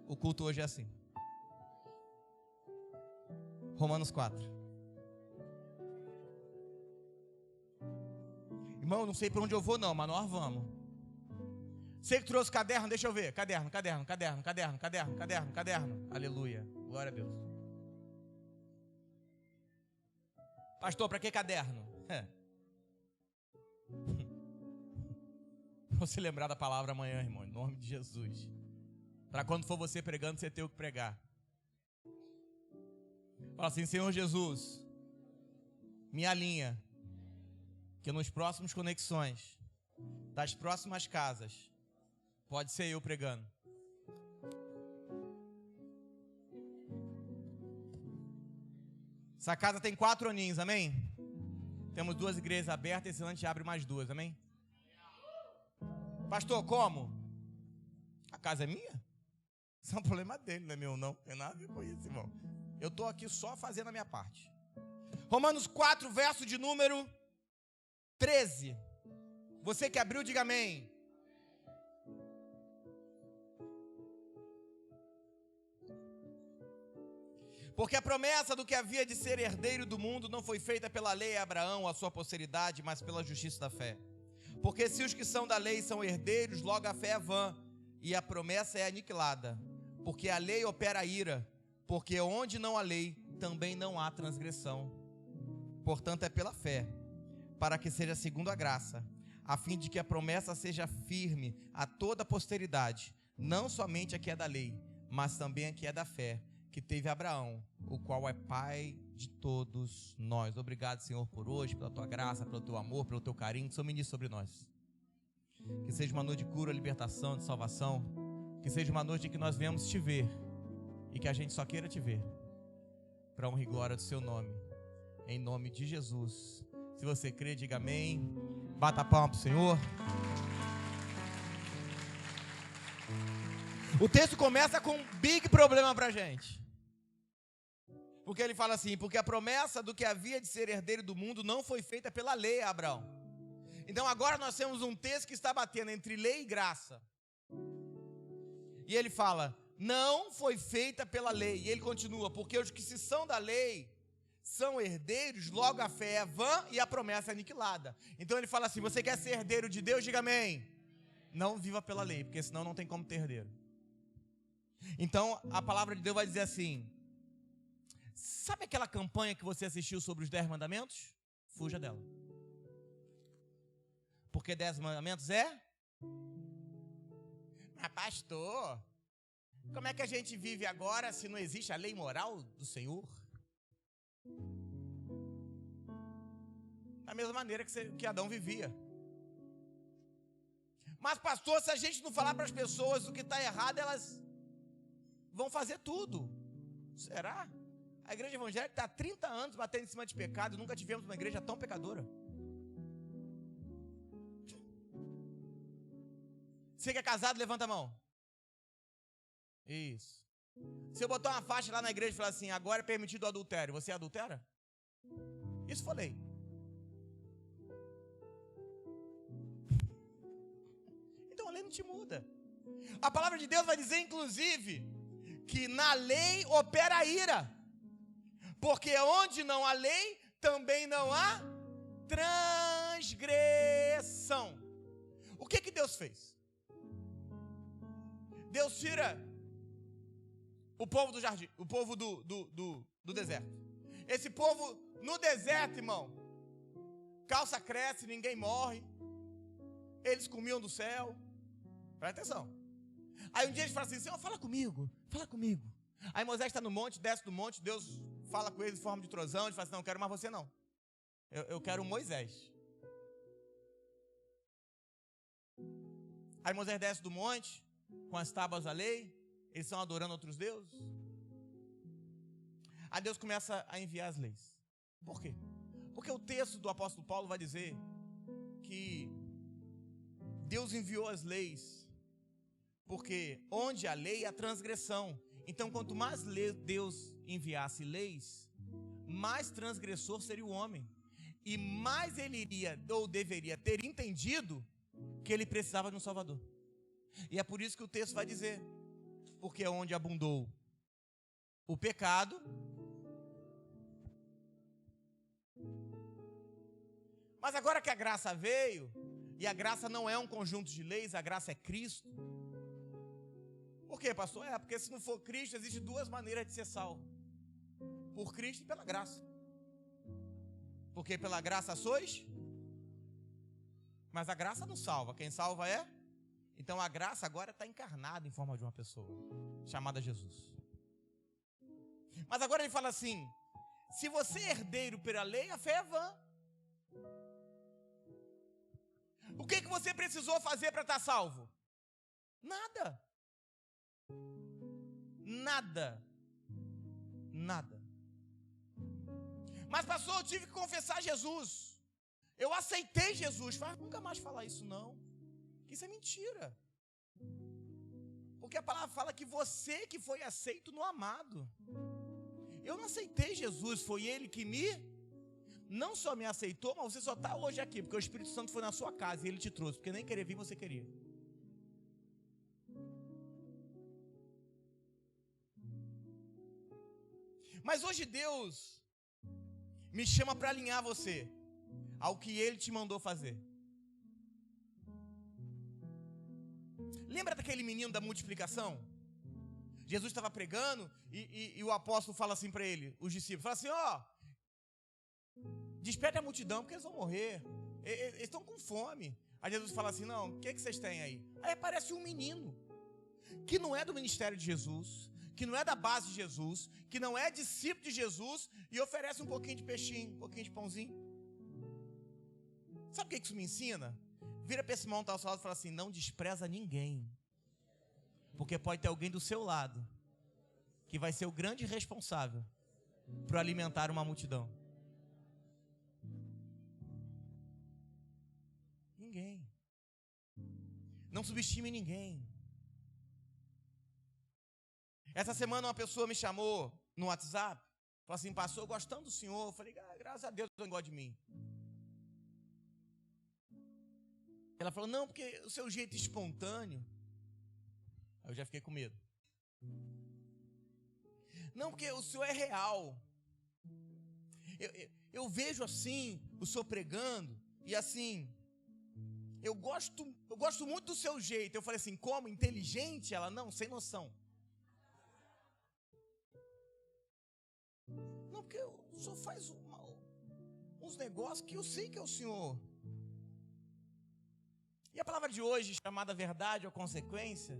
O culto hoje é assim. Romanos 4. Irmão, não sei para onde eu vou não, mas nós vamos. Você que trouxe caderno, deixa eu ver. Caderno. Aleluia. Glória a Deus. Pastor, para que caderno? Você lembrar da palavra amanhã, irmão, em nome de Jesus. Para quando for você pregando, você ter o que pregar. Fala assim: Senhor Jesus, me alinha, que nos próximos conexões, das próximas casas, pode ser eu pregando. Essa casa tem 4 aninhos, amém? Temos 2 igrejas abertas, esse ano a gente abre mais 2, amém? Pastor, como? A casa é minha? Isso é um problema dele, não é meu não. Tem nada a ver com isso, irmão. Eu estou aqui só fazendo a minha parte. Romanos 4, verso de número 13. Você que abriu, diga amém. Porque a promessa do que havia de ser herdeiro do mundo não foi feita pela lei a Abraão, a sua posteridade, mas pela justiça da fé. Porque se os que são da lei são herdeiros, logo a fé é vã, e a promessa é aniquilada. Porque a lei opera a ira, porque onde não há lei, também não há transgressão. Portanto, é pela fé, para que seja segundo a graça, a fim de que a promessa seja firme a toda a posteridade, não somente a que é da lei, mas também a que é da fé, que teve Abraão, o qual é pai de todos nós. Obrigado, Senhor, por hoje, pela tua graça, pelo teu amor, pelo teu carinho, que o Senhor ministre sobre nós. Que seja uma noite de cura, libertação, de salvação. Que seja uma noite em que nós venhamos te ver e que a gente só queira te ver, para honra e glória do seu nome, em nome de Jesus. Se você crê, diga amém. Bata a palma para o Senhor. O texto começa com um big problema para a gente. Porque ele fala assim: porque a promessa do que havia de ser herdeiro do mundo não foi feita pela lei a Abraão. Então agora nós temos um texto que está batendo entre lei e graça. E ele fala, não foi feita pela lei. E ele continua, porque os que se são da lei são herdeiros, logo a fé é vã e a promessa é aniquilada. Então ele fala assim: você quer ser herdeiro de Deus? Diga amém. Não viva pela lei, porque senão não tem como ter herdeiro. Então a palavra de Deus vai dizer assim: sabe aquela campanha que você assistiu sobre os 10 mandamentos? Fuja dela. Porque 10 mandamentos é? Mas pastor, como é que a gente vive agora se não existe a lei moral do Senhor? Da mesma maneira que Adão vivia. Mas pastor, se a gente não falar para as pessoas o que está errado, elas vão fazer tudo. Será? A igreja evangélica está há 30 anos batendo em cima de pecado. Nunca tivemos uma igreja tão pecadora. Você que é casado, levanta a mão. Isso. Se eu botar uma faixa lá na igreja e falar assim: agora é permitido o adultério, você adultera? Isso foi lei. Então a lei não te muda. A palavra de Deus vai dizer, inclusive, que na lei opera a ira. Porque onde não há lei, também não há transgressão. O que Deus fez? Deus tira o povo do jardim, o povo do deserto. Esse povo no deserto, irmão, calça cresce, ninguém morre. Eles comiam do céu. Presta atenção. Aí um dia eles falam assim: Senhor, fala comigo. Aí Moisés está no monte, desce do monte, Deus fala com eles em forma de trovão. Ele fala assim: não quero mais você não. Eu quero Moisés. Aí Moisés desce do monte com as tábuas da lei. Eles estão adorando outros deuses. Aí Deus começa a enviar as leis. Por quê? Porque o texto do apóstolo Paulo vai dizer que Deus enviou as leis porque onde há lei há transgressão. Então quanto mais Deus enviasse leis, mais transgressor seria o homem, e mais ele iria ou deveria ter entendido que ele precisava de um Salvador. E é por isso que o texto vai dizer porque é onde abundou o pecado. Mas agora que a graça veio, e a graça não é um conjunto de leis, a graça é Cristo. Por quê, pastor? Porque se não for Cristo, existem duas maneiras de ser salvo: por Cristo e pela graça. Porque pela graça sois, mas a graça não salva, quem salva é. Então a graça agora está encarnada em forma de uma pessoa, chamada Jesus. Mas agora ele fala assim: se você é herdeiro pela lei, a fé é vã. O que você precisou fazer para estar salvo? Nada. Nada. Nada. Mas pastor, eu tive que confessar Jesus. Eu aceitei Jesus. Nunca mais falar isso não. Isso é mentira. Porque a palavra fala que você que foi aceito no amado. Eu não aceitei Jesus, foi Ele que não só me aceitou, mas você só está hoje aqui, porque o Espírito Santo foi na sua casa e Ele te trouxe, porque nem querer vir você queria. Mas hoje Deus me chama para alinhar você ao que Ele te mandou fazer. Lembra daquele menino da multiplicação? Jesus estava pregando e o apóstolo fala assim para ele, os discípulos, fala assim: desperte a multidão, porque eles vão morrer, eles estão com fome. Aí Jesus fala assim: não, o que vocês têm aí? Aí aparece um menino, que não é do ministério de Jesus, que não é da base de Jesus, que não é discípulo de Jesus, e oferece um pouquinho de peixinho, um pouquinho de pãozinho. Sabe o que isso me ensina? Vira para esse irmão que está ao seu lado e fala assim: não despreza ninguém, porque pode ter alguém do seu lado que vai ser o grande responsável por alimentar uma multidão. Ninguém. Não subestime ninguém. Essa semana uma pessoa me chamou no WhatsApp, falou assim: pastor, eu gosto tanto do senhor. Eu falei: graças a Deus, não gosta de mim. Ela falou: não, porque o seu jeito espontâneo. Aí eu já fiquei com medo. Não, porque o senhor é real. Eu vejo assim, o senhor pregando, e assim, eu gosto muito do seu jeito. Eu falei assim: como? Inteligente? Ela: não, sem noção. Não, porque o senhor faz uns negócios que eu sei que é o senhor. E a palavra de hoje, chamada verdade ou consequência,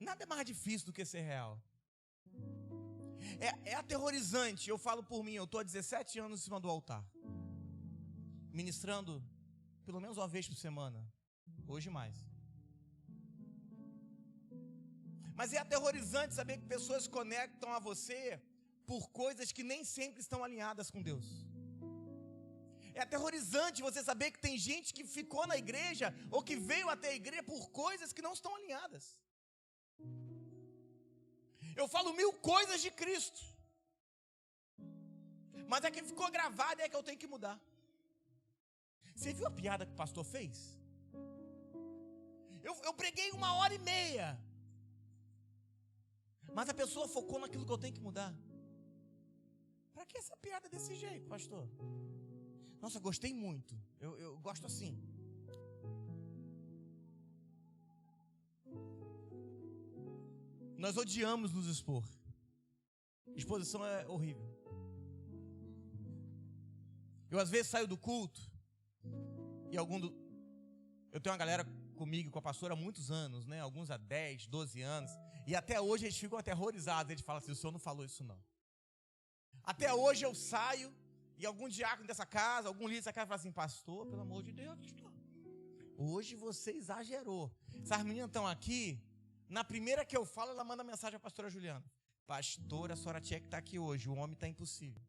nada é mais difícil do que ser real. É aterrorizante. Eu falo por mim, eu estou há 17 anos em cima do altar, ministrando pelo menos uma vez por semana, hoje mais. Mas é aterrorizante saber que pessoas se conectam a você por coisas que nem sempre estão alinhadas com Deus. É aterrorizante você saber que tem gente que ficou na igreja ou que veio até a igreja por coisas que não estão alinhadas. Eu falo 1000 coisas de Cristo, mas é que ficou gravado e é que eu tenho que mudar. Você viu a piada que o pastor fez? Eu preguei 1h30, mas a pessoa focou naquilo que eu tenho que mudar. Para que essa piada desse jeito, pastor? Nossa, gostei muito. Eu gosto assim. Nós odiamos nos expor. Exposição é horrível. Eu às vezes saio do culto e eu tenho uma galera comigo, com a pastora há muitos anos, né? Alguns há 10, 12 anos. E até hoje eles ficam aterrorizados. Eles falam assim: o senhor não falou isso não. Até hoje eu saio e algum diácono dessa casa, algum líder dessa casa fala assim: pastor, pelo amor de Deus, hoje você exagerou. Essas meninas estão aqui. Na primeira que eu falo, ela manda mensagem à pastora Juliana: pastora, a senhora tinha que estar aqui hoje, o homem está impossível.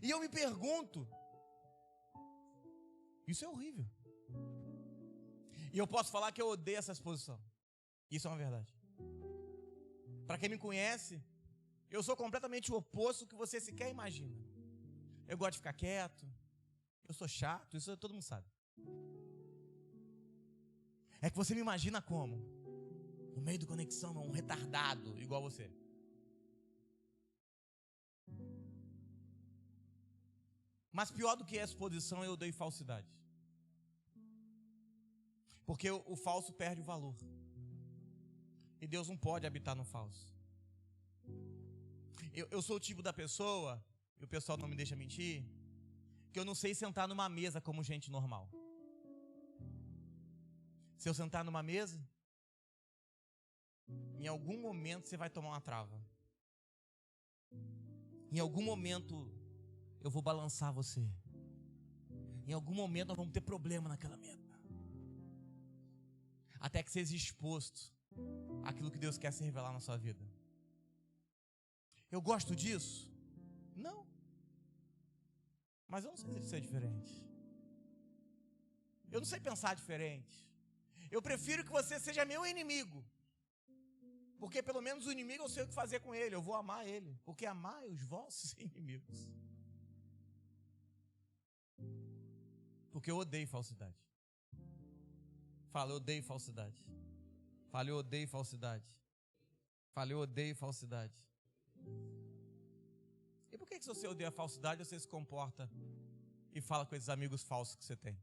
E eu me pergunto, isso é horrível. E eu posso falar que eu odeio essa exposição. Isso é uma verdade. Para quem me conhece, eu sou completamente o oposto do que você sequer imagina. Eu gosto de ficar quieto, eu sou chato, isso todo mundo sabe. É que você me imagina como? No meio do conexão, um retardado igual você. Mas pior do que a exposição, eu odeio falsidade. Porque o falso perde o valor. E Deus não pode habitar no falso. Eu sou o tipo da pessoa, e o pessoal não me deixa mentir, que eu não sei sentar numa mesa como gente normal. Se eu sentar numa mesa, em algum momento você vai tomar uma trava. Em algum momento eu vou balançar você. Em algum momento nós vamos ter problema naquela mesa. Até que seja exposto àquilo que Deus quer se revelar na sua vida. Eu gosto disso? Não. Mas eu não sei ser diferente. Eu não sei pensar diferente. Eu prefiro que você seja meu inimigo. Porque pelo menos o inimigo eu sei o que fazer com ele. Eu vou amar ele. Porque amar é os vossos inimigos. Porque eu odeio falsidade. Fala, eu odeio falsidade. Fala, eu odeio falsidade. Fala, eu odeio falsidade. E por que se você odeia a falsidade, você se comporta e fala com esses amigos falsos que você tem?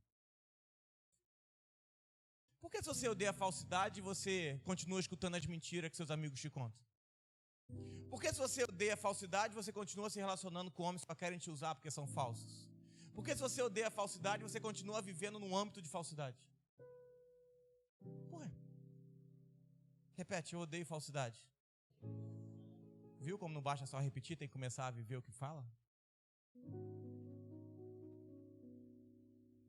Por que se você odeia a falsidade, você continua escutando as mentiras que seus amigos te contam? Por que se você odeia a falsidade, você continua se relacionando com homens que só querem te usar porque são falsos? Por que se você odeia a falsidade, você continua vivendo num âmbito de falsidade? Por quê? Repete, eu odeio falsidade. Viu como não basta só repetir, tem que começar a viver o que fala?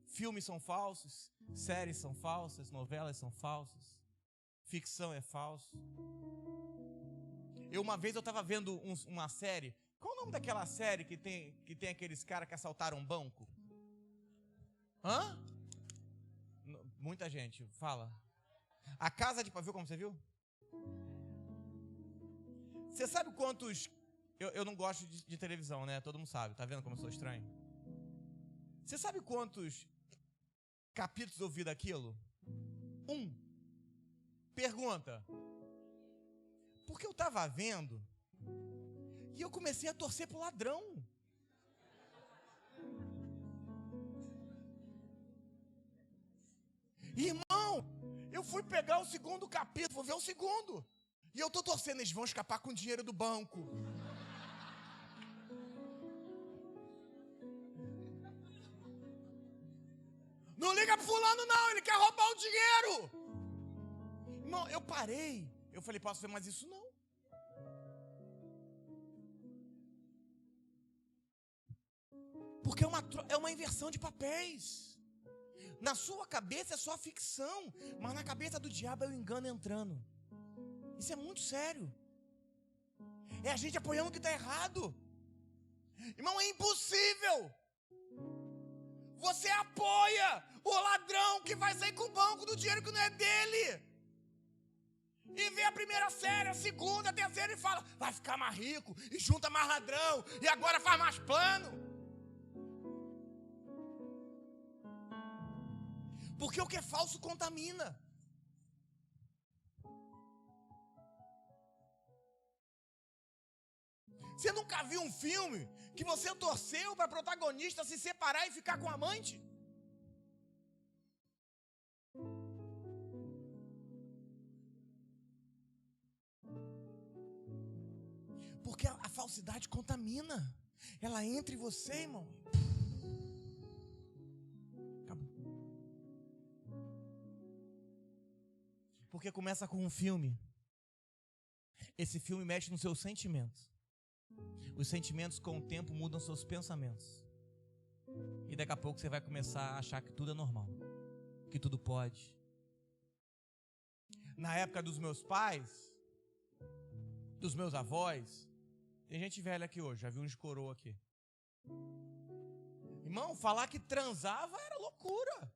Filmes são falsos, séries são falsas, novelas são falsas, ficção é falso. Uma vez eu estava vendo uma série. Qual o nome daquela série que tem aqueles caras que assaltaram um banco? Hã? Muita gente, fala. A Casa de Papel, viu como você viu? Você sabe quantos... Eu não gosto de televisão, né? Todo mundo sabe, tá vendo como eu sou estranho? Você sabe quantos capítulos eu vi daquilo? 1. Pergunta. Porque eu estava vendo e eu comecei a torcer pro ladrão. Irmão, eu fui pegar o segundo capítulo, vou ver o segundo. E eu tô torcendo, eles vão escapar com o dinheiro do banco. Não liga pro fulano não, ele quer roubar o dinheiro. Irmão, eu parei. Eu falei, posso ver mais isso não? Porque é uma inversão de papéis. Na sua cabeça é só ficção, mas na cabeça do diabo é o engano entrando. Isso é muito sério. É a gente apoiando o que está errado. Irmão, é impossível. Você apoia o ladrão que vai sair com o banco do dinheiro que não é dele. E vê a primeira série, a segunda, a terceira e fala, vai ficar mais rico, e junta mais ladrão, e agora faz mais plano. Porque o que é falso contamina. Você nunca viu um filme que você torceu para protagonista se separar e ficar com a amante? Porque a falsidade contamina. Ela entra em você, irmão. Acabou. Porque começa com um filme. Esse filme mexe nos seus sentimentos. Os sentimentos com o tempo mudam seus pensamentos. E daqui a pouco você vai começar a achar que tudo é normal. Que tudo pode. Na época dos meus pais, dos meus avós, tem gente velha aqui hoje, já viu uns coroa aqui. Irmão, falar que transava era loucura.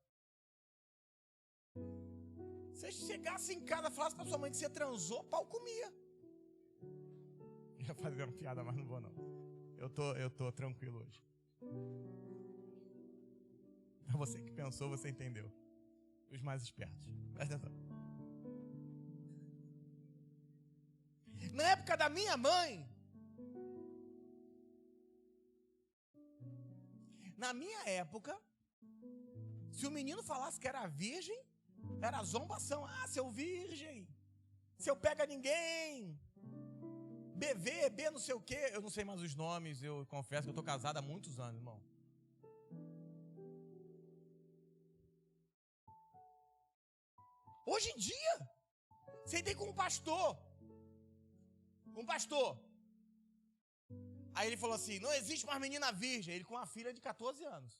Se você chegasse em casa e falasse pra sua mãe que você transou, pau comia. Eu ia fazer uma piada, mas não vou não. Eu tô tranquilo hoje. Você que pensou, você entendeu. os mais espertos. Presta atenção. Na época da minha mãe, na minha época, se o menino falasse que era virgem, era zombação. Ah, seu virgem, seu pega ninguém, BV, não sei o quê. Eu não sei mais os nomes, eu confesso que eu estou casado há muitos anos, irmão. Hoje em dia, sentei com um pastor. Aí ele falou assim, não existe mais menina virgem. Ele com uma filha de 14 anos.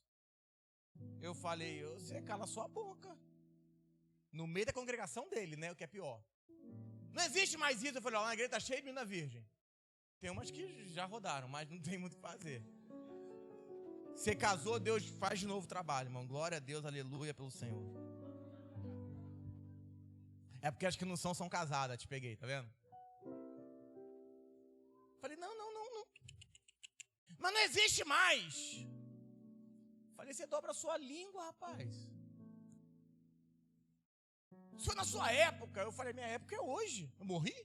Eu falei, você cala sua boca. No meio da congregação dele, né? O que é pior. Não existe mais isso. Eu falei, ó, na igreja está cheia de menina virgem. Tem umas que já rodaram, mas não tem muito o que fazer. Você casou, Deus faz de novo o trabalho, irmão. Glória a Deus, aleluia pelo Senhor. É porque as que não são casadas, te peguei, tá vendo? Falei, não. Mas não existe mais. Falei, você dobra a sua língua, rapaz. Isso foi na sua época. Eu falei, minha época é hoje. Eu morri.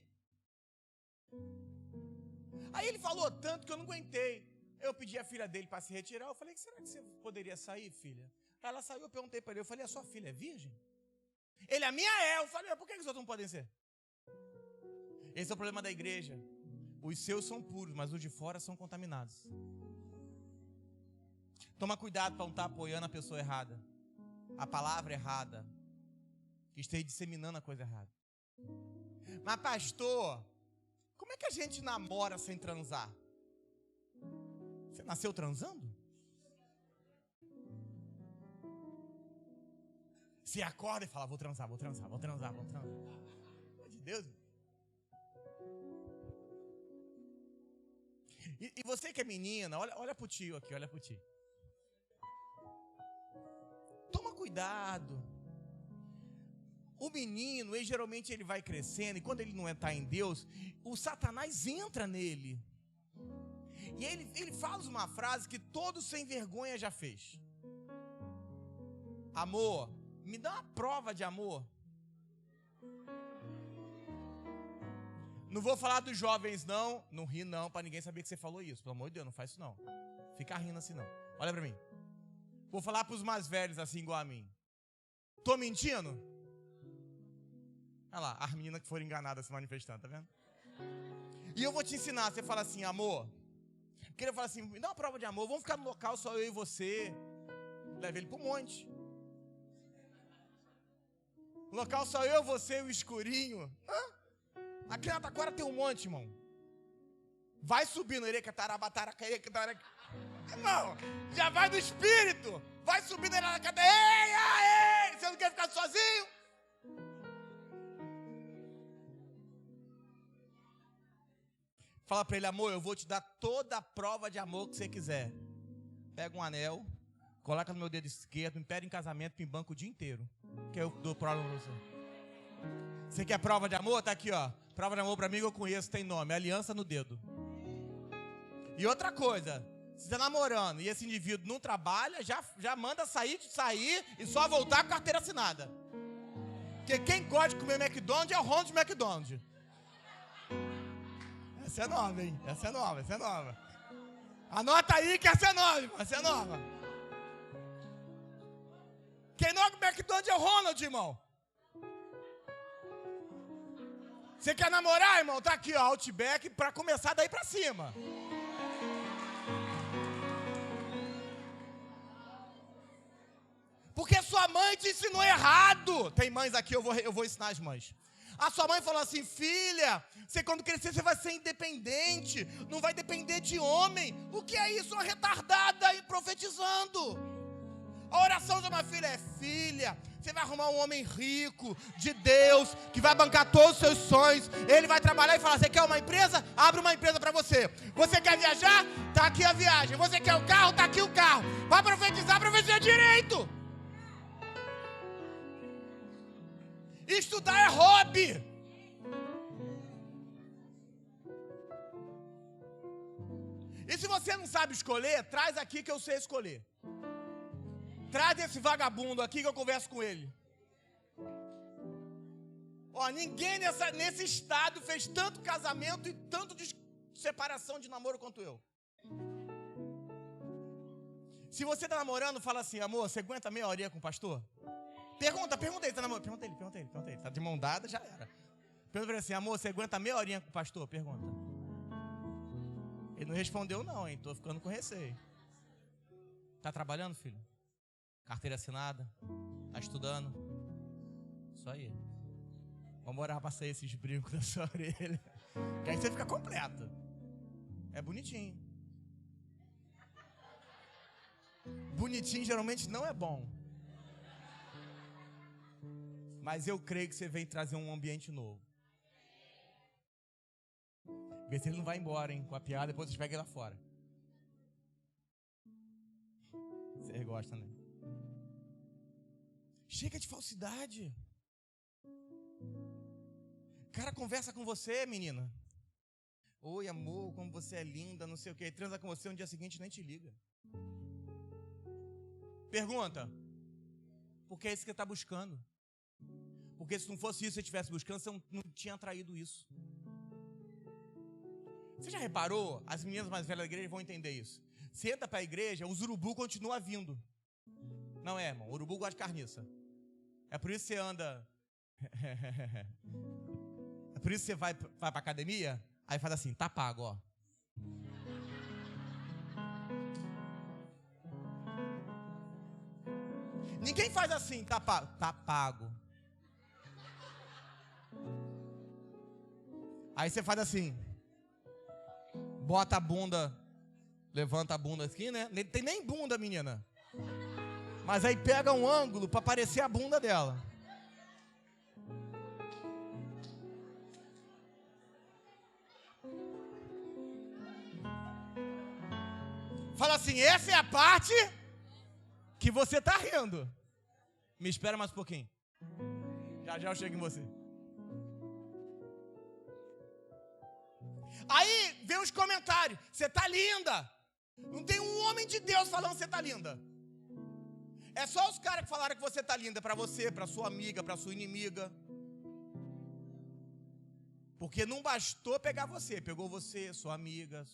Aí ele falou tanto que eu não aguentei. Eu pedi a filha dele para se retirar. Eu falei, será que você poderia sair, filha? Ela saiu, eu perguntei para ele. Eu falei, a sua filha é virgem? Ele, a minha é. Eu falei, por que os outros não podem ser? Esse é o problema da igreja. Os seus são puros, mas os de fora são contaminados. Toma cuidado para não estar apoiando a pessoa errada, a palavra errada, que esteja disseminando a coisa errada. Mas pastor, como é que a gente namora sem transar? Você nasceu transando? Você acorda e fala, vou transar. Pelo amor de Deus. E você que é menina, olha pro tio aqui, olha pro tio. Toma cuidado. O menino, ele geralmente ele vai crescendo, e quando ele não está em Deus, o Satanás entra nele. E ele fala uma frase que todo sem vergonha já fez. Amor, me dá uma prova de amor. Não vou falar dos jovens não ri não, para ninguém saber que você falou isso. Pelo amor de Deus, não faz isso não. Fica rindo assim não. Olha para mim. Vou falar para os mais velhos assim igual a mim. Tô mentindo? Olha lá, as meninas que foram enganadas se manifestando, tá vendo? E eu vou te ensinar, você fala assim, amor. Porque ele fala assim, me dá uma prova de amor, vamos ficar no local só eu e você. Leva ele pro monte. No local só eu, você e o escurinho. Aqui na Taquara tem um monte, irmão. Vai subindo, irmão, já vai do espírito. Vai subindo, ei, você não quer ficar sozinho? Fala pra ele, amor, eu vou te dar toda a prova de amor que você quiser. Pega um anel, coloca no meu dedo esquerdo, me pede em casamento, me banca o dia inteiro. Que eu dou prova pra você. Você quer prova de amor? Tá aqui, ó. Prova de amor pra mim que eu conheço, tem nome, aliança no dedo. E outra coisa, se você tá namorando e esse indivíduo não trabalha, já manda sair e só voltar com carteira assinada. Porque quem gosta de comer McDonald's é o Ronald McDonald. Essa é nova, hein? Essa é nova. Anota aí que essa é nova. Quem não come McDonald's é o Ronald, irmão. Você quer namorar, irmão? Tá aqui, ó, Outback, pra começar daí pra cima. Porque sua mãe te ensinou errado. Tem mães aqui, eu vou ensinar as mães. A sua mãe falou assim, filha, você quando crescer você vai ser independente, não vai depender de homem. O que é isso? Uma retardada aí profetizando. A oração de uma filha é, filha, você vai arrumar um homem rico, de Deus, que vai bancar todos os seus sonhos. Ele vai trabalhar e falar, você quer uma empresa? Abre uma empresa para você. Você quer viajar? Tá aqui a viagem. Você quer o carro? Tá aqui o carro. Vai profetizar direito. Estudar é hobby. E se você não sabe escolher, traz aqui que eu sei escolher. Traz esse vagabundo aqui que eu converso com ele. Ó, ninguém nesse estado fez tanto casamento e tanto de separação de namoro quanto eu. Se você tá namorando, fala assim, amor, você aguenta meia horinha com o pastor? Pergunta ele, tá namorando? Pergunta ele. Tá de mão dada, já era. Pergunta pra ele assim, amor, você aguenta meia horinha com o pastor? Pergunta. Ele não respondeu não, hein? Tô ficando com receio. Tá trabalhando, filho? Carteira assinada? Tá estudando? Isso aí. Vamos orar pra sair esses brincos da sua orelha. Que aí você fica completo. É bonitinho. Bonitinho geralmente não é bom. Mas eu creio que você vem trazer um ambiente novo. Vê se ele não vai embora, hein? Com a piada, depois vocês pegam ele lá fora. Vocês gostam, né? Chega de falsidade. O cara conversa com você, menina. Oi, amor, como você é linda, não sei o que. Transa com você, no dia seguinte nem te liga. Pergunta. Porque é isso que você está buscando. Porque se não fosse isso que você estivesse buscando, você não tinha atraído isso. Você já reparou? As meninas mais velhas da igreja vão entender isso. Você entra para a igreja, os urubu continuam vindo. Não é, irmão? O urubu gosta de carniça. É por isso que você anda... É por isso que você vai para a academia, aí faz assim, tá pago, ó. Ninguém faz assim, tá pago. Tá pago. Aí você faz assim. Bota a bunda. Levanta a bunda aqui, né? Não tem nem bunda, menina. Mas aí pega um ângulo para aparecer a bunda dela. Fala assim, essa é a parte que você tá rindo. Me espera mais um pouquinho. Já eu chego em você. Aí vem os comentários. Você tá linda. Não tem um homem de Deus falando que você tá linda. É só os caras que falaram que você tá linda. Pra você, pra sua amiga, pra sua inimiga. Porque não bastou pegar você. Pegou você, sua amiga.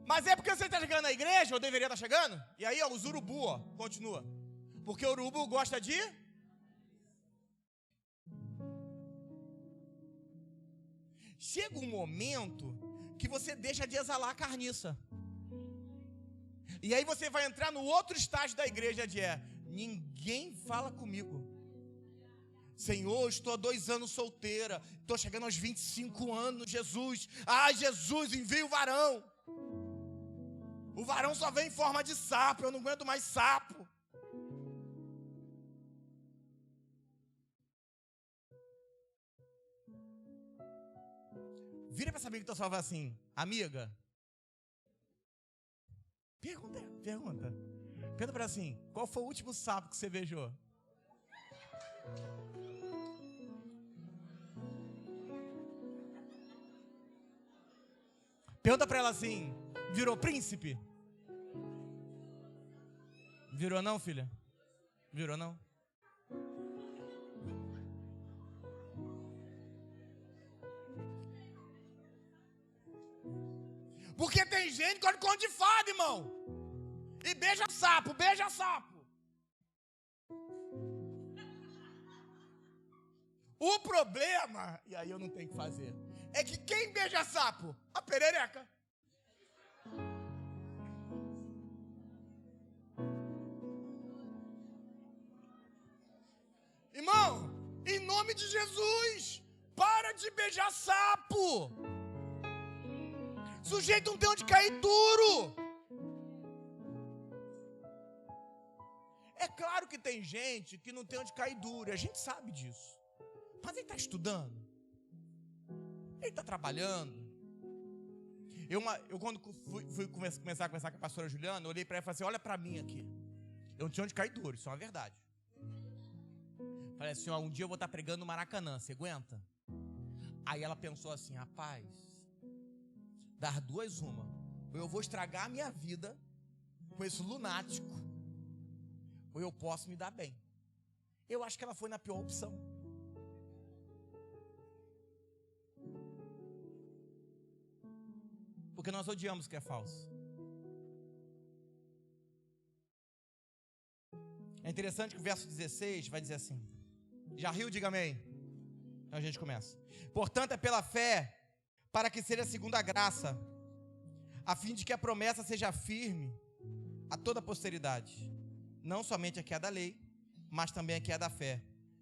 Mas é porque você está chegando na igreja, ou deveria estar chegando? E aí, ó, os urubu, ó, continua. Porque o urubu gosta de... Chega um momento que você deixa de exalar a carniça. E aí você vai entrar no outro estágio da igreja de ninguém fala comigo. Senhor, estou há 2 anos solteira. Estou chegando aos 25 anos, Jesus. Ai, Jesus, envia o varão. O varão só vem em forma de sapo, eu não aguento mais sapo. Vira pra essa amiga que está salva assim, amiga. Pergunta. Pergunta pra ela assim, qual foi o último sapo que você beijou? Pergunta pra ela assim, virou príncipe? Virou não, filha? Virou não? Porque tem gente que gosta de conto de fada, irmão. E beija sapo. O problema, e aí eu não tenho o que fazer, é que quem beija sapo? A perereca. Irmão, em nome de Jesus, para de beijar sapo. Sujeito não tem onde cair duro. É claro que tem gente que não tem onde cair duro, a gente sabe disso. Mas ele está estudando, ele está trabalhando. Eu quando fui começar a conversar com a pastora Juliana, eu olhei para ela e falei assim, olha para mim aqui. Eu não tinha onde cair duro, isso é uma verdade. Falei assim, um dia eu vou estar pregando no Maracanã, você aguenta? Aí ela pensou assim, rapaz, dar 2 uma. Ou eu vou estragar a minha vida, com esse lunático, ou eu posso me dar bem. Eu acho que ela foi na pior opção. Porque nós odiamos o que é falso. É interessante que o verso 16 vai dizer assim. Já riu? Diga amém. Então a gente começa. Portanto, é pela fé, para que seja segundo a graça, a fim de que a promessa seja firme a toda a posteridade, não somente a que é da lei, mas também a que é da fé,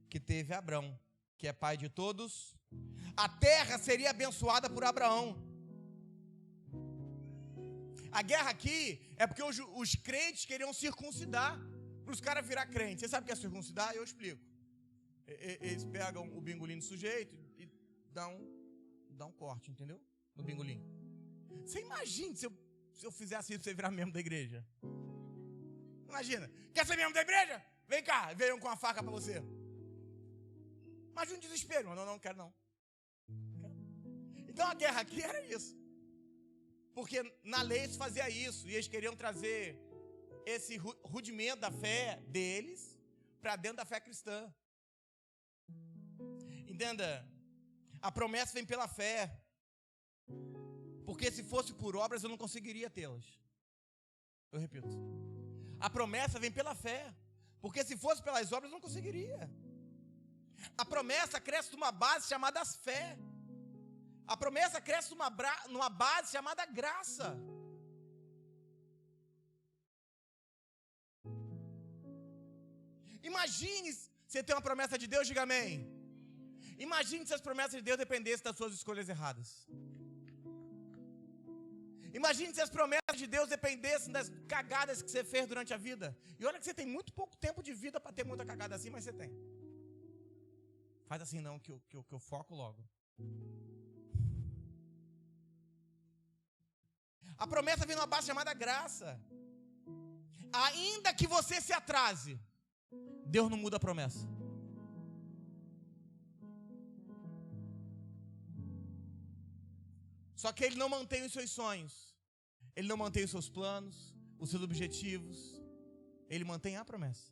que teve Abrão, que é pai de todos. A terra seria abençoada por Abraão. A guerra aqui é porque os crentes queriam circuncidar, para os caras virar crente. Você sabe o que é circuncidar? Eu explico. Eles pegam o bingolim do sujeito e dão um corte, entendeu? No bingolim. Você imagina se eu fizesse isso pra você virar membro da igreja? Imagina. Quer ser membro da igreja? Vem cá, venham com a faca para você. Imagina um desespero. Não quero não. Então a guerra aqui era isso. Porque na lei se fazia isso. E eles queriam trazer esse rudimento da fé deles para dentro da fé cristã. Entenda, a promessa vem pela fé. Porque se fosse por obras eu não conseguiria tê-las. Eu repito. A promessa vem pela fé. Porque se fosse pelas obras eu não conseguiria. A promessa cresce numa base chamada fé. A promessa cresce numa base chamada graça. Imagine você ter uma promessa de Deus, diga amém. Imagine se as promessas de Deus dependessem das suas escolhas erradas. Imagine se as promessas de Deus dependessem das cagadas que você fez durante a vida. E olha que você tem muito pouco tempo de vida para ter muita cagada assim, mas você tem. Faz assim não, que eu foco logo. A promessa vem numa base chamada graça. Ainda que você se atrase, Deus não muda a promessa. Só que Ele não mantém os seus sonhos. Ele não mantém os seus planos, os seus objetivos. Ele mantém a promessa.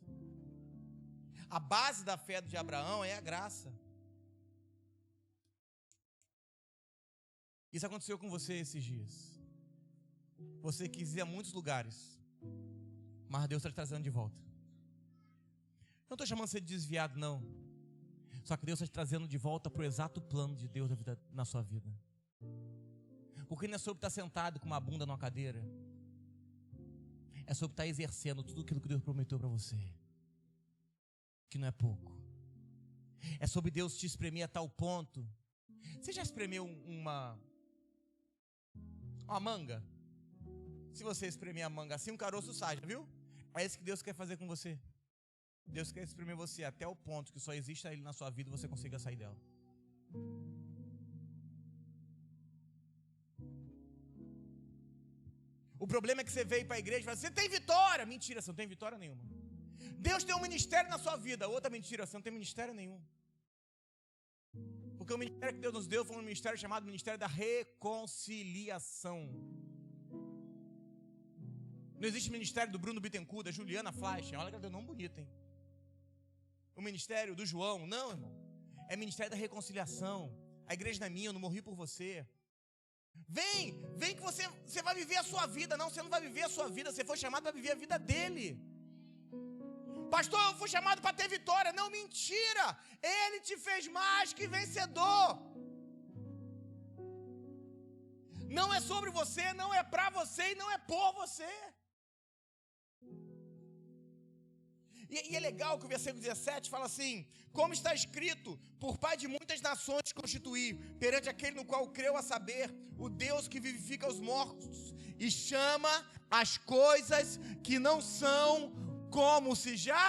A base da fé de Abraão é a graça. Isso aconteceu com você esses dias. Você quis ir a muitos lugares, mas Deus está te trazendo de volta. Eu não estou chamando você de desviado, não. Só que Deus está te trazendo de volta para o exato plano de Deus na sua vida. Porque não é sobre estar sentado com uma bunda numa cadeira. É sobre estar exercendo tudo aquilo que Deus prometeu para você. Que não é pouco. É sobre Deus te espremer a tal ponto. Você já espremeu uma manga? Se você espremer a manga assim, um caroço sai, já viu? É isso que Deus quer fazer com você. Deus quer espremer você até o ponto que só exista Ele na sua vida e você consiga sair dela. O problema é que você veio para a igreja e fala, você tem vitória. Mentira, você não tem vitória nenhuma. Deus tem um ministério na sua vida. Outra mentira, você não tem ministério nenhum. Porque o ministério que Deus nos deu foi um ministério chamado Ministério da Reconciliação. Não existe ministério do Bruno Bittencourt, da Juliana Fleisch. Olha que nome bonito, hein? O ministério do João. Não, irmão. É ministério da reconciliação. A igreja não é minha, eu não morri por você. Vem que você vai viver a sua vida. Não, você não vai viver a sua vida. Você foi chamado para viver a vida dele. Pastor, eu fui chamado para ter vitória. Não, mentira. Ele te fez mais que vencedor. Não é sobre você, não é para você e não é por você. E é legal que o versículo 17 fala assim, como está escrito, por pai de muitas nações constituir, perante aquele no qual creu, a saber, o Deus que vivifica os mortos e chama as coisas que não são como se já...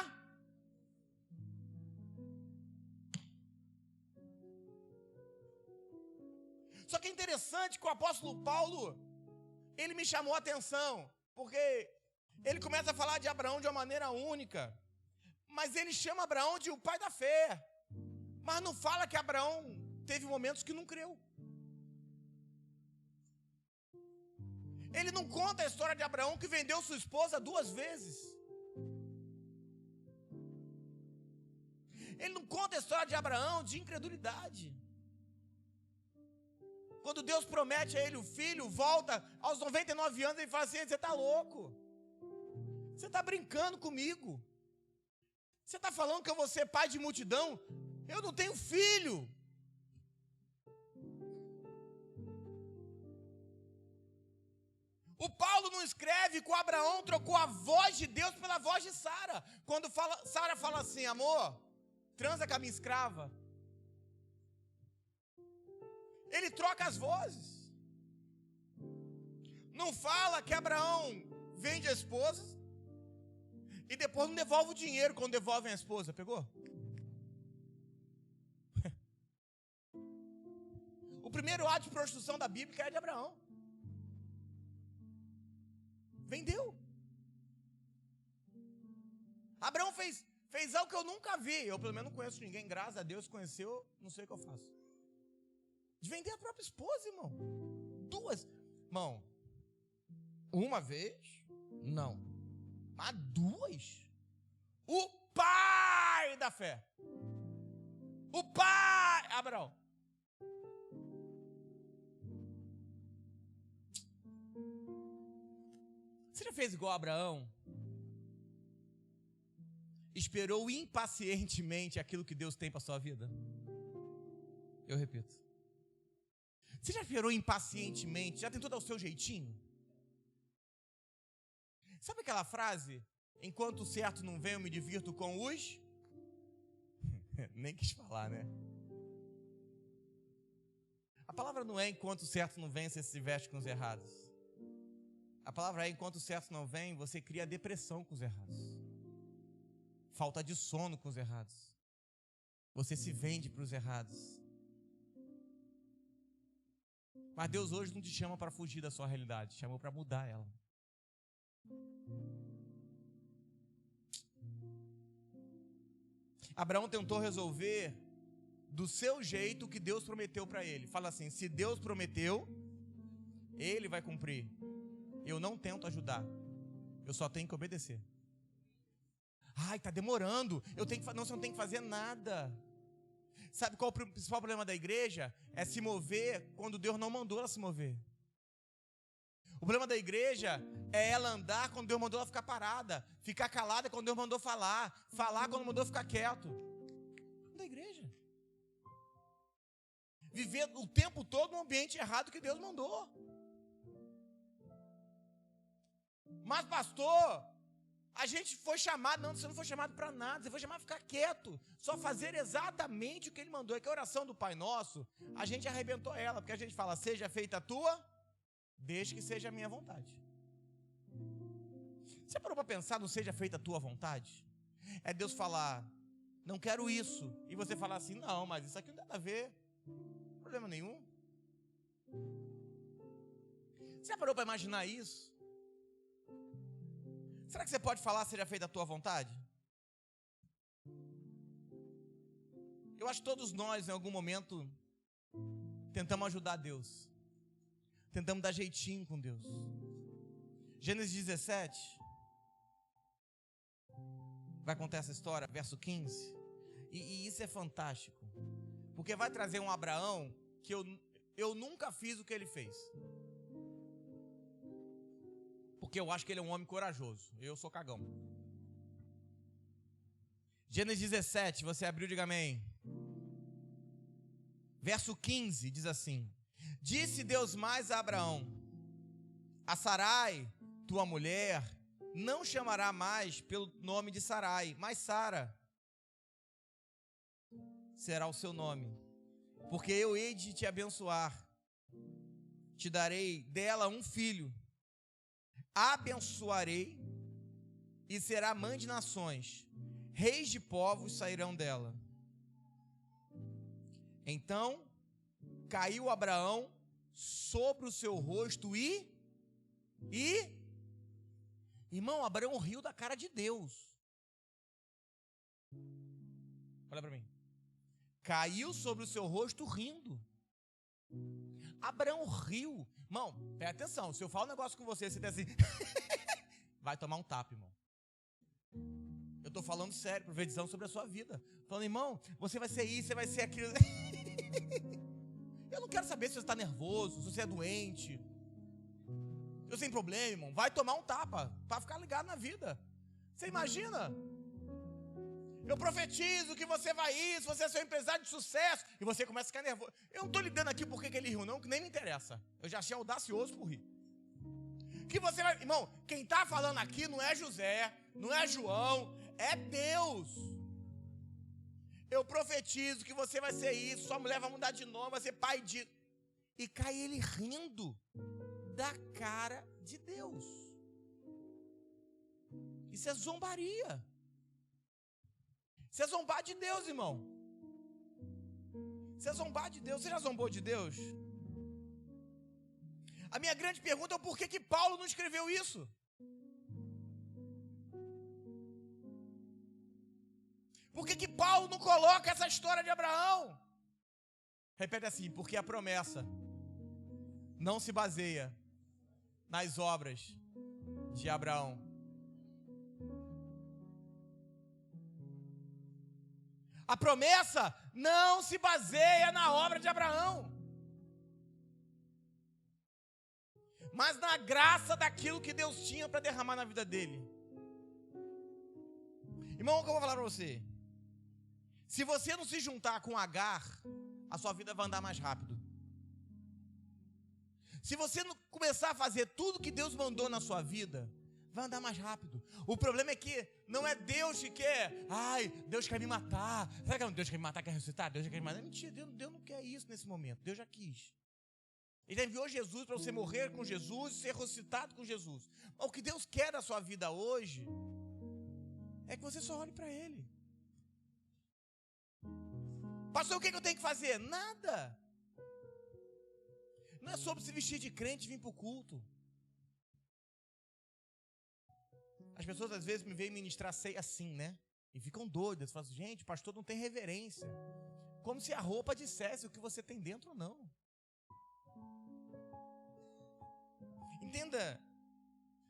Só que é interessante que o apóstolo Paulo, ele me chamou a atenção, porque ele começa a falar de Abraão de uma maneira única, mas ele chama Abraão de o pai da fé, mas não fala que Abraão teve momentos que não creu. Ele não conta a história de Abraão que vendeu sua esposa 2 vezes. Ele não conta a história de Abraão de incredulidade. Quando Deus promete a ele o filho, volta aos 99 anos e fala assim: você está louco? Você está brincando comigo? Você está falando que eu vou ser pai de multidão? Eu não tenho filho. O Paulo não escreve que o Abraão trocou a voz de Deus pela voz de Sara. Quando Sara fala assim: amor, transa com a minha escrava. Ele troca as vozes. Não fala que Abraão vende a esposa e depois não devolve o dinheiro quando devolvem a esposa. Pegou? O primeiro ato de prostituição da Bíblia é de Abraão. Vendeu. Abraão fez algo que eu nunca vi. Eu pelo menos não conheço ninguém. Graças a Deus conheceu. Não sei o que eu faço. De vender a própria esposa, irmão. 2. Irmão, uma vez, não. Mas 2? O pai da fé. O pai, Abraão. Você já fez igual a Abraão? Esperou impacientemente aquilo que Deus tem para a sua vida? Eu repito. Você já esperou impacientemente? Já tentou dar o seu jeitinho? Sabe aquela frase? Enquanto o certo não vem, eu me divirto com os... Nem quis falar, né? A palavra não é enquanto o certo não vem, você se veste com os errados. A palavra é enquanto o certo não vem, você cria depressão com os errados. Falta de sono com os errados. Você se vende para os errados. Mas Deus hoje não te chama para fugir da sua realidade, chamou para mudar ela. Abraão tentou resolver do seu jeito o que Deus prometeu para ele. Fala assim: se Deus prometeu, Ele vai cumprir. Eu não tento ajudar, eu só tenho que obedecer. Ai, está demorando, não, você não tem que fazer nada. Sabe qual o principal problema da igreja? É se mover quando Deus não mandou ela se mover. O problema da igreja é ela andar quando Deus mandou ela ficar parada, ficar calada quando Deus mandou falar, falar quando mandou ficar quieto. Da igreja. Viver o tempo todo no ambiente errado que Deus mandou. Mas pastor, a gente foi chamado, não, você não foi chamado para nada, você foi chamado para ficar quieto, só fazer exatamente o que Ele mandou. É que a oração do Pai Nosso, a gente arrebentou ela, porque a gente fala: seja feita a tua, desde que seja a minha vontade. Você parou para pensar no seja feita a tua vontade? É Deus falar: não quero isso, e você falar assim: não, mas isso aqui não tem nada a ver, problema nenhum. Você parou para imaginar isso? Será que você pode falar seja feita a tua vontade? Eu acho que todos nós, em algum momento, tentamos ajudar Deus. Tentamos dar jeitinho com Deus. Gênesis 17. Vai contar essa história, verso 15. E isso é fantástico. Porque vai trazer um Abraão que eu nunca fiz o que ele fez. Porque eu acho que ele é um homem corajoso. Eu sou cagão. Gênesis 17, você abriu, diga amém. Verso 15 diz assim: disse Deus mais a Abraão: a Sarai, tua mulher, não chamará mais pelo nome de Sarai, mas Sara será o seu nome, porque eu hei de te abençoar, te darei dela um filho, abençoarei e será mãe de nações, reis de povos sairão dela. Então caiu Abraão sobre o seu rosto e irmão, Abraão riu da cara de Deus. Olha para mim. Caiu sobre o seu rosto rindo. Abraão riu. Irmão, presta atenção, se eu falar um negócio com você, você der assim, vai tomar um tapa, irmão. Eu estou falando sério, profetizando sobre a sua vida. Falando, irmão, você vai ser isso, você vai ser aquilo. Eu não quero saber se você está nervoso, se você é doente. Eu sem problema, irmão. Vai tomar um tapa, para ficar ligado na vida. Você imagina? Eu profetizo que você vai isso, você é seu empresário de sucesso, e você começa a ficar nervoso. Eu não estou lidando aqui porque que ele riu, não, que nem me interessa. Eu já achei audacioso por rir. Que você vai, irmão, quem está falando aqui não é José, não é João, é Deus. Eu profetizo que você vai ser isso, sua mulher vai mudar de nome, vai ser pai de... E cai ele rindo da cara de Deus. Isso é zombaria. Isso é zombar de Deus, irmão. Isso é zombar de Deus. Você já zombou de Deus? A minha grande pergunta é por que Paulo não escreveu isso? Por que Paulo não coloca essa história de Abraão? Repete assim, porque a promessa não se baseia nas obras de Abraão. A promessa não se baseia na obra de Abraão, mas na graça daquilo que Deus tinha para derramar na vida dele. Irmão, o que eu vou falar para você? Se você não se juntar com Agar, a sua vida vai andar mais rápido. Se você não começar a fazer tudo que Deus mandou na sua vida, vai andar mais rápido. O problema é que não é Deus que quer. Ai, Deus quer me matar. Será que Deus quer me matar, quer ressuscitar? Deus já quer me matar? Mentira, Deus não quer isso nesse momento. Deus já quis. Ele enviou Jesus para você morrer com Jesus e ser ressuscitado com Jesus. Mas o que Deus quer da sua vida hoje é que você só olhe para Ele. Pastor, o que eu tenho que fazer? Nada. Não é sobre se vestir de crente e vir para o culto. As pessoas às vezes me veem ministrar ceia assim, né? E ficam doidas. Falam assim, gente, o pastor não tem reverência. Como se a roupa dissesse o que você tem dentro ou não. Entenda.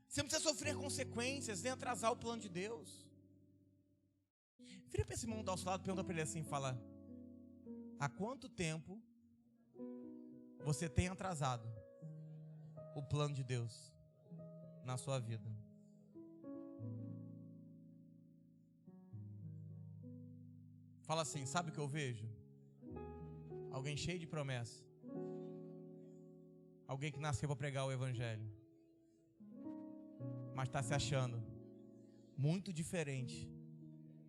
Você não precisa sofrer consequências, nem atrasar o plano de Deus. Vira para esse irmão do seu lado, pergunta para ele assim, fala: há quanto tempo você tem atrasado o plano de Deus na sua vida? Fala assim, sabe o que eu vejo? Alguém cheio de promessa. Alguém que nasceu para pregar o evangelho, mas está se achando muito diferente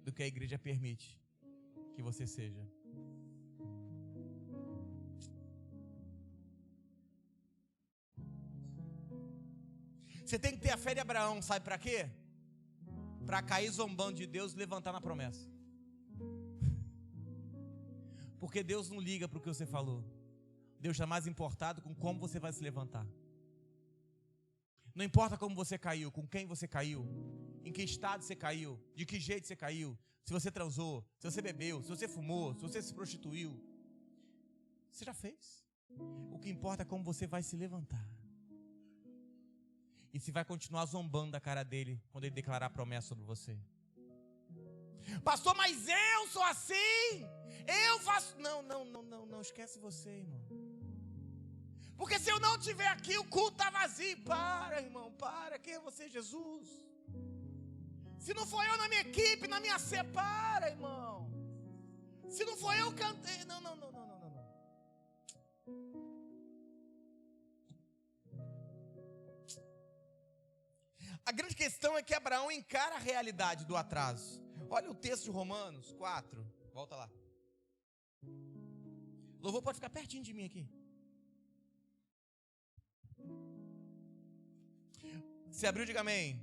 do que a igreja permite que você seja. Você tem que ter a fé de Abraão, sabe para quê? Para cair zombando de Deus e levantar na promessa. Porque Deus não liga para o que você falou. Deus está mais importado com como você vai se levantar. Não importa como você caiu, com quem você caiu, em que estado você caiu, de que jeito você caiu, se você transou, se você bebeu, se você fumou, se você se prostituiu. Você já fez. O que importa é como você vai se levantar. E se vai continuar zombando da cara dele quando ele declarar a promessa sobre você. Pastor, mas eu sou assim, eu faço... Não, esquece você, irmão. Porque se eu não estiver aqui, o culto está vazio. Para, irmão, para. Quem é você, Jesus? Se não for eu na minha equipe, na minha para, irmão. Se não for eu cantei. Não. A grande questão é que Abraão encara a realidade do atraso. Olha o texto de Romanos 4. Volta lá. Louvor pode ficar pertinho de mim aqui. Se abriu, diga amém.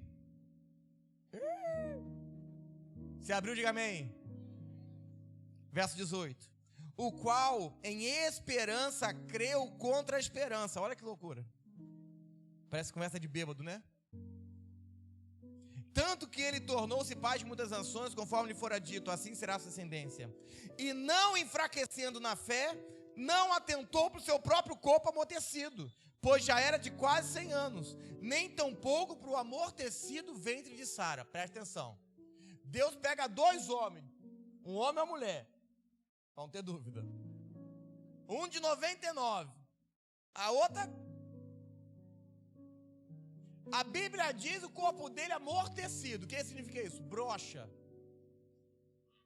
Se abriu, diga amém. Verso 18. O qual em esperança creu contra a esperança. Olha que loucura. Parece conversa de bêbado, né? Tanto que ele tornou-se pai de muitas nações, conforme lhe fora dito, assim será a sua descendência. E não enfraquecendo na fé, não atentou para o seu próprio corpo amortecido, pois já era de quase 100 anos, nem tampouco para o amortecido ventre de Sara. Presta atenção. Deus pega 2 homens, um homem e uma mulher, para não ter dúvida. Um de 99, a outra... A Bíblia diz o corpo dele amortecido. O que significa isso? Broxa.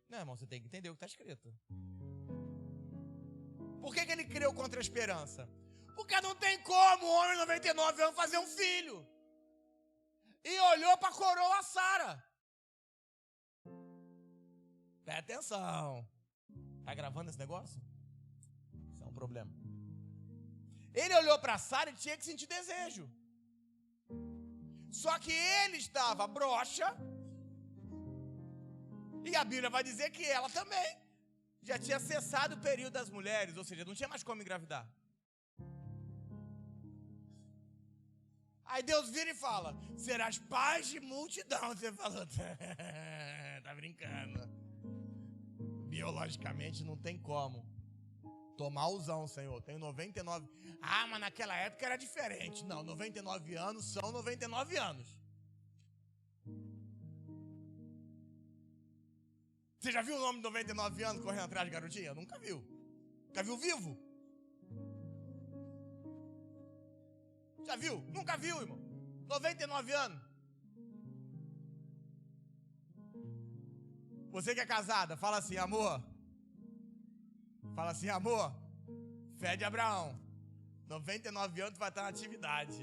Não, irmão, você tem que entender o que está escrito. Por que ele creu contra a esperança? Porque não tem como um homem de 99 anos fazer um filho. E olhou para a coroa Sara. Presta atenção. Está gravando esse negócio? Isso é um problema. Ele olhou para Sara e tinha que sentir desejo. Só que ele estava broxa. E a Bíblia vai dizer que ela também já tinha cessado o período das mulheres, ou seja, não tinha mais como engravidar. Aí Deus vira e fala: serás pais de multidão. Você falou, tá brincando. Biologicamente não tem como. Tô malzão, Senhor, tenho 99. Ah, mas naquela época era diferente. Não, 99 anos são 99 anos. Você já viu o homem de 99 anos correndo atrás de garotinha? Nunca viu. Nunca viu vivo? Já viu? Nunca viu, irmão. 99 anos. Você que é casada, fala assim, amor. Fala assim, amor. Fé de Abraão. 99 anos vai estar na atividade.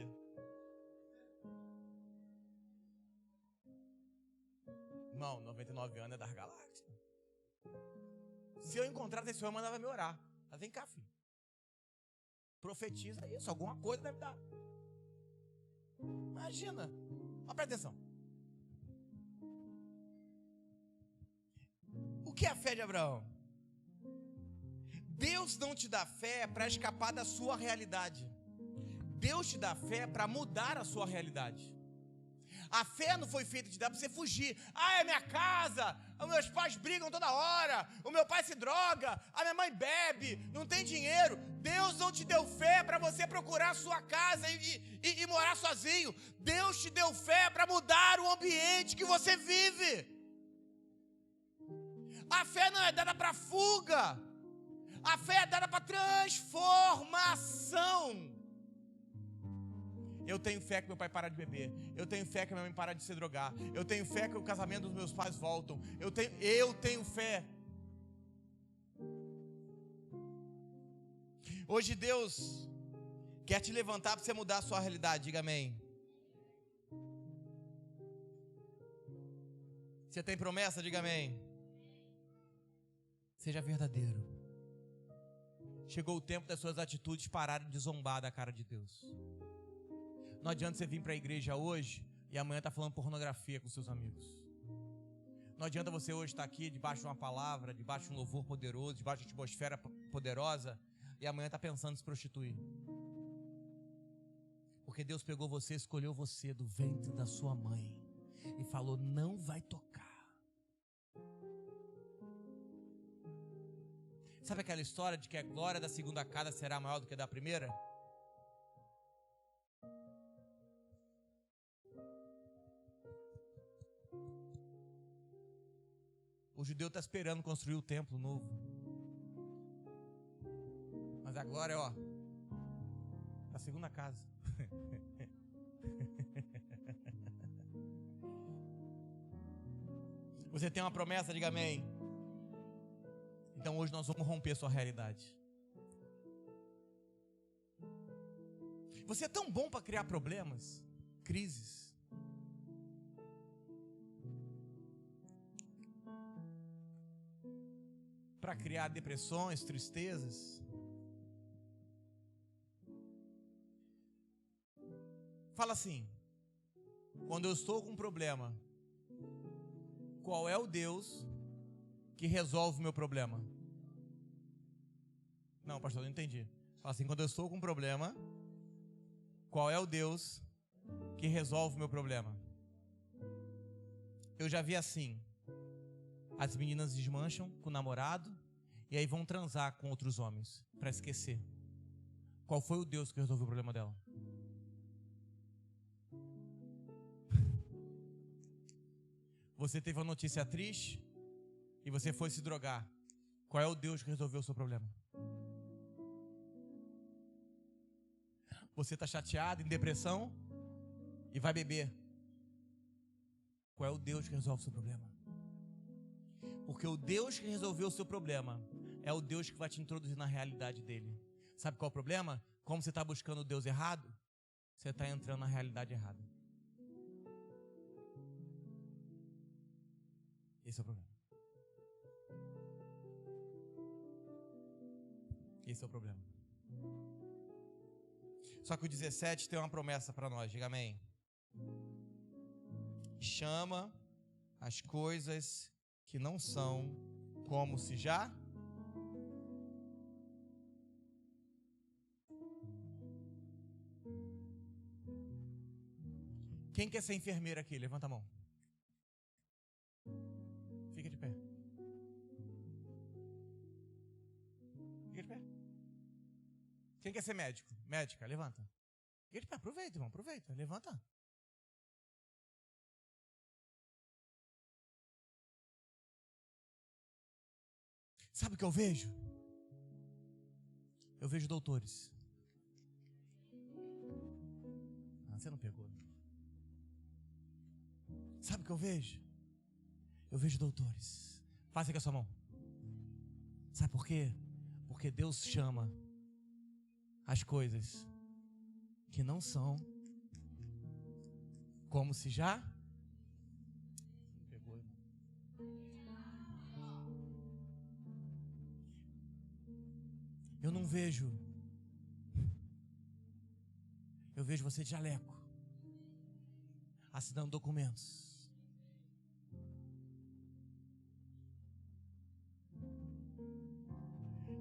Irmão, 99 anos é das galáxias. Se eu encontrar esse homem, ela vai me orar. Ela, vem cá, filho. Profetiza isso, alguma coisa deve dar. Imagina. Mas presta atenção. O que é a fé de Abraão? Deus não te dá fé para escapar da sua realidade. Deus te dá fé para mudar a sua realidade. A fé não foi feita de dar para você fugir. Ah, é minha casa, os meus pais brigam toda hora, o meu pai se droga, a minha mãe bebe, não tem dinheiro. Deus não te deu fé para você procurar a sua casa e morar sozinho. Deus te deu fé para mudar o ambiente que você vive. A fé não é dada para fuga. A fé é dada para transformação. Eu tenho fé que meu pai para de beber. Eu tenho fé que minha mãe para de se drogar. Eu tenho fé que o casamento dos meus pais voltam. Eu tenho fé. Hoje Deus quer te levantar para você mudar a sua realidade. Diga amém. Você tem promessa? Diga amém. Seja verdadeiro. Chegou o tempo das suas atitudes pararem de zombar da cara de Deus. Não adianta você vir para a igreja hoje e amanhã estar falando pornografia com seus amigos. Não adianta você hoje estar aqui debaixo de uma palavra, debaixo de um louvor poderoso, debaixo de uma atmosfera poderosa e amanhã estar pensando em se prostituir. Porque Deus pegou você, escolheu você do ventre da sua mãe e falou, não vai tocar. Sabe aquela história de que a glória da segunda casa será maior do que a da primeira? O judeu está esperando construir o templo novo. Mas a glória, ó, da segunda casa. Você tem uma promessa, diga amém. Então hoje nós vamos romper sua realidade. Você é tão bom para criar problemas, crises. Para criar depressões, tristezas. Fala assim, quando eu estou com um problema, qual é o Deus que resolve o meu problema? Não, pastor, não entendi. Fala assim, quando eu estou com um problema, qual é o Deus que resolve o meu problema? Eu já vi assim, as meninas desmancham com o namorado E aí vão transar com outros homens para esquecer. Qual foi o Deus que resolveu o problema dela? Você teve uma notícia triste e você foi se drogar. Qual é o Deus que resolveu o seu problema? Você está chateado, em depressão e vai beber. Qual é o Deus que resolve o seu problema? Porque o Deus que resolveu o seu problema é o Deus que vai te introduzir na realidade dele. Sabe qual é o problema? Como você está buscando o Deus errado, você está entrando na realidade errada. Esse é o problema. Esse é o problema. Só que o 17 tem uma promessa para nós, diga amém. Chama as coisas que não são como se já... Quem quer ser enfermeira aqui? Levanta a mão. Fica de pé. Fica de pé. Quem quer ser médico? Médica, levanta. Fica de pé, aproveita, irmão, aproveita. Levanta. Sabe o que eu vejo? Eu vejo doutores. Você não pegou. Sabe o que eu vejo? Eu vejo doutores. Faça aqui a sua mão. Sabe por quê? Porque Deus chama as coisas que não são como se já... Não pegou, irmão. Eu não vejo. Eu vejo você de jaleco, assinando documentos.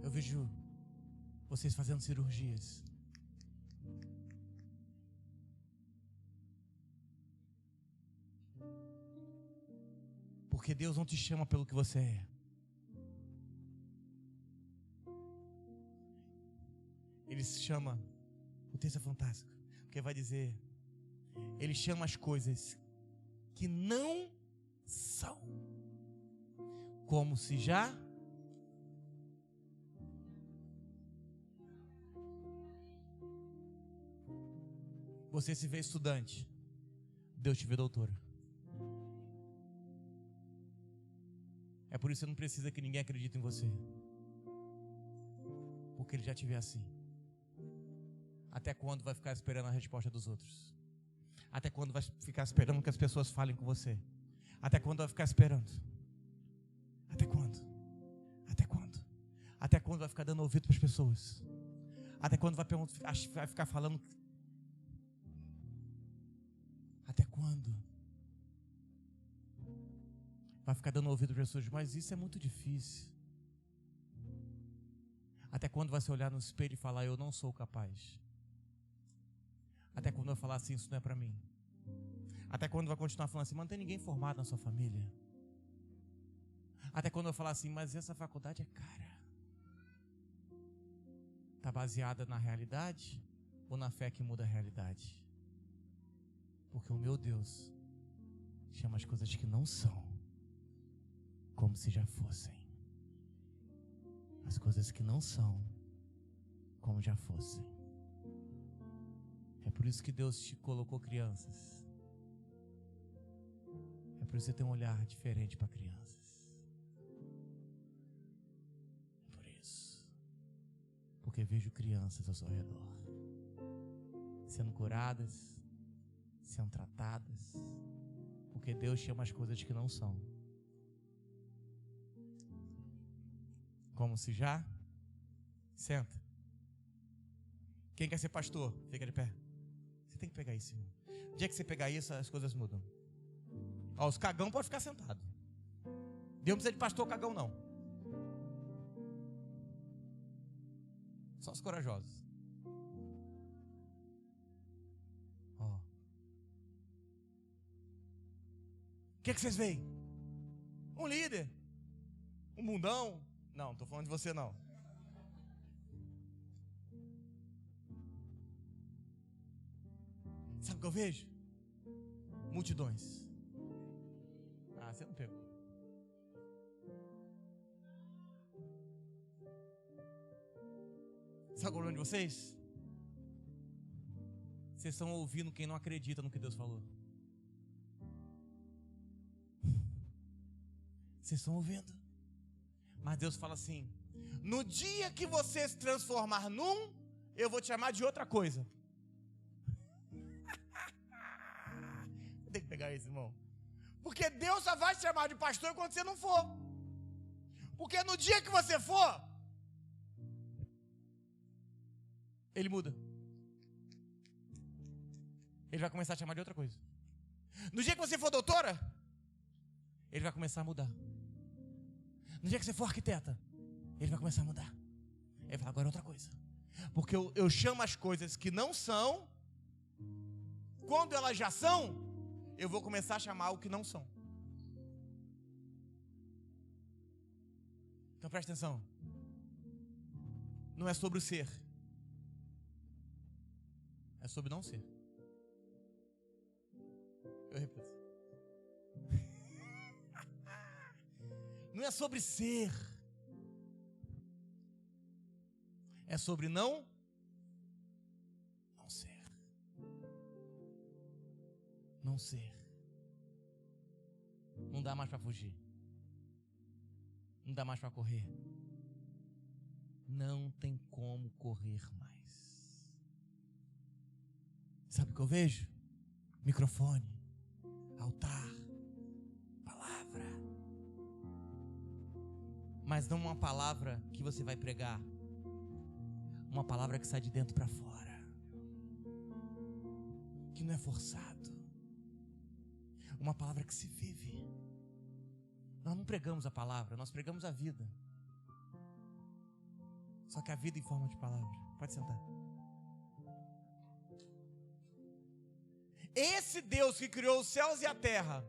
Eu vejo vocês fazendo cirurgias. Porque Deus não te chama pelo que você é. Ele se chama, o texto é fantástico, porque vai dizer, Ele chama as coisas que não são como se já... Você se vê estudante, Deus te vê doutora. É por isso que você não precisa que ninguém acredite em você, porque Ele já te vê assim. Até quando vai ficar esperando a resposta dos outros? Até quando vai ficar esperando que as pessoas falem com você? Até quando vai ficar esperando? Até quando? Até quando? Até quando vai ficar dando ouvido para as pessoas? Até quando vai ficar falando? Até quando? Vai ficar dando ouvido para as pessoas, mas isso é muito difícil. Até quando vai se olhar no espelho e falar, eu não sou capaz? Até quando vai falar assim, isso não é para mim? Até quando vai continuar falando assim, mas não tem ninguém formado na sua família? Até quando vai falar assim, mas essa faculdade é cara? Está baseada na realidade ou na fé que muda a realidade? Porque o meu Deus chama as coisas que não são como se já fossem. As coisas que não são como já fossem. É por isso que Deus te colocou crianças. É por isso que você tem um olhar diferente para crianças. É por isso. Porque vejo crianças ao seu redor sendo curadas, sendo tratadas, porque Deus chama as coisas que não são como se já... Senta. Quem quer ser pastor? Fica de pé. Você tem que pegar isso, irmão. O dia que você pegar isso, as coisas mudam. Ó, os cagão podem ficar sentados. Deus não precisa de pastor cagão, não. Só os corajosos. Ó. O que vocês veem? Um líder, um mundão, Não estou falando de você não. Sabe o que eu vejo? Multidões. Ah, você não pegou. Sabe o problema de vocês? Vocês estão ouvindo quem não acredita no que Deus falou. Vocês estão ouvindo. Mas Deus fala assim: no dia que você se transformar num, eu vou te chamar de outra coisa. Tem que pegar isso, irmão. Porque Deus só vai te chamar de pastor quando você não for. Porque no dia que você for, Ele muda. Ele vai começar a te chamar de outra coisa. No dia que você for doutora, Ele vai começar a mudar. No dia que você for arquiteta, Ele vai começar a mudar. Ele vai falar: agora é outra coisa. Porque eu chamo as coisas que não são. Quando elas já são, eu vou começar a chamar o que não são. Então presta atenção. Não é sobre o ser. É sobre não ser. Eu repito. Não é sobre ser. É sobre não ser. Não ser. Não dá mais para fugir. Não dá mais para correr. Não tem como correr mais. Sabe o que eu vejo? Microfone, altar, palavra. Mas não uma palavra que você vai pregar. Uma palavra que sai de dentro para fora. Que não é forçado. Uma palavra que se vive. Nós não pregamos a palavra, nós pregamos a vida. Só que a vida em forma de palavra. Pode sentar. Esse Deus que criou os céus e a terra,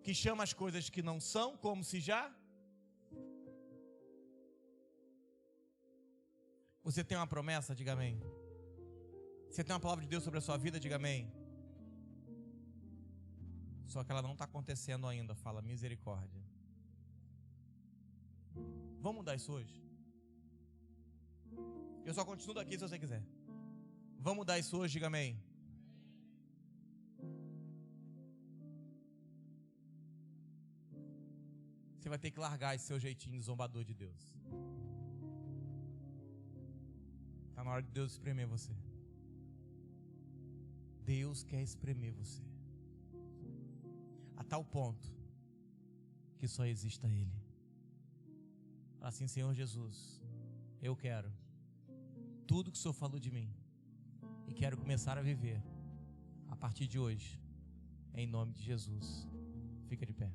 que chama as coisas que não são, como se já. Você tem uma promessa? Diga amém. Você tem uma palavra de Deus sobre a sua vida? Diga amém. Só que ela não está acontecendo ainda. Fala misericórdia. Vamos mudar isso hoje? Eu só continuo daqui se você quiser. Vamos mudar isso hoje? Diga amém. Você vai ter que largar esse seu jeitinho de zombador de Deus. Está na hora de Deus espremer você. Deus quer espremer você. A tal ponto que só exista Ele. Fala assim: Senhor Jesus, eu quero tudo que o Senhor falou de mim e quero começar a viver a partir de hoje, em nome de Jesus. Fica de pé.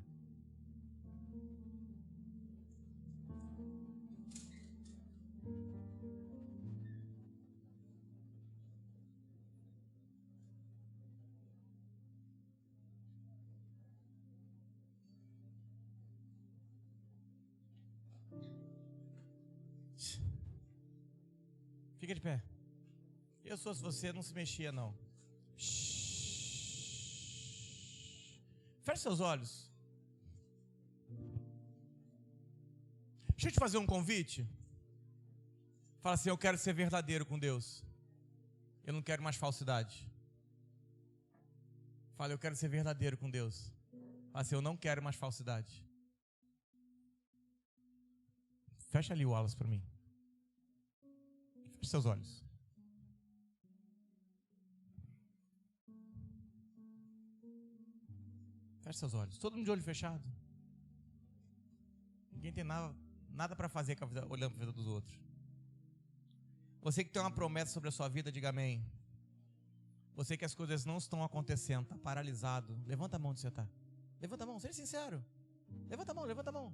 Fica de pé. Eu, se fosse você, não se mexia não. Feche seus olhos. Deixa eu te fazer um convite. Fala assim: eu quero ser verdadeiro com Deus. Eu não quero mais falsidade. Fala: eu quero ser verdadeiro com Deus. Fala assim: eu não quero mais falsidade. Fecha ali o Wallace para mim. Feche seus olhos. Feche seus olhos. Todo mundo de olho fechado. Ninguém tem nada para fazer olhando para a vida dos outros. Você que tem uma promessa sobre a sua vida, diga amém. Você que as coisas não estão acontecendo, está paralisado. Levanta a mão onde você está. Levanta a mão, seja sincero. Levanta a mão, levanta a mão.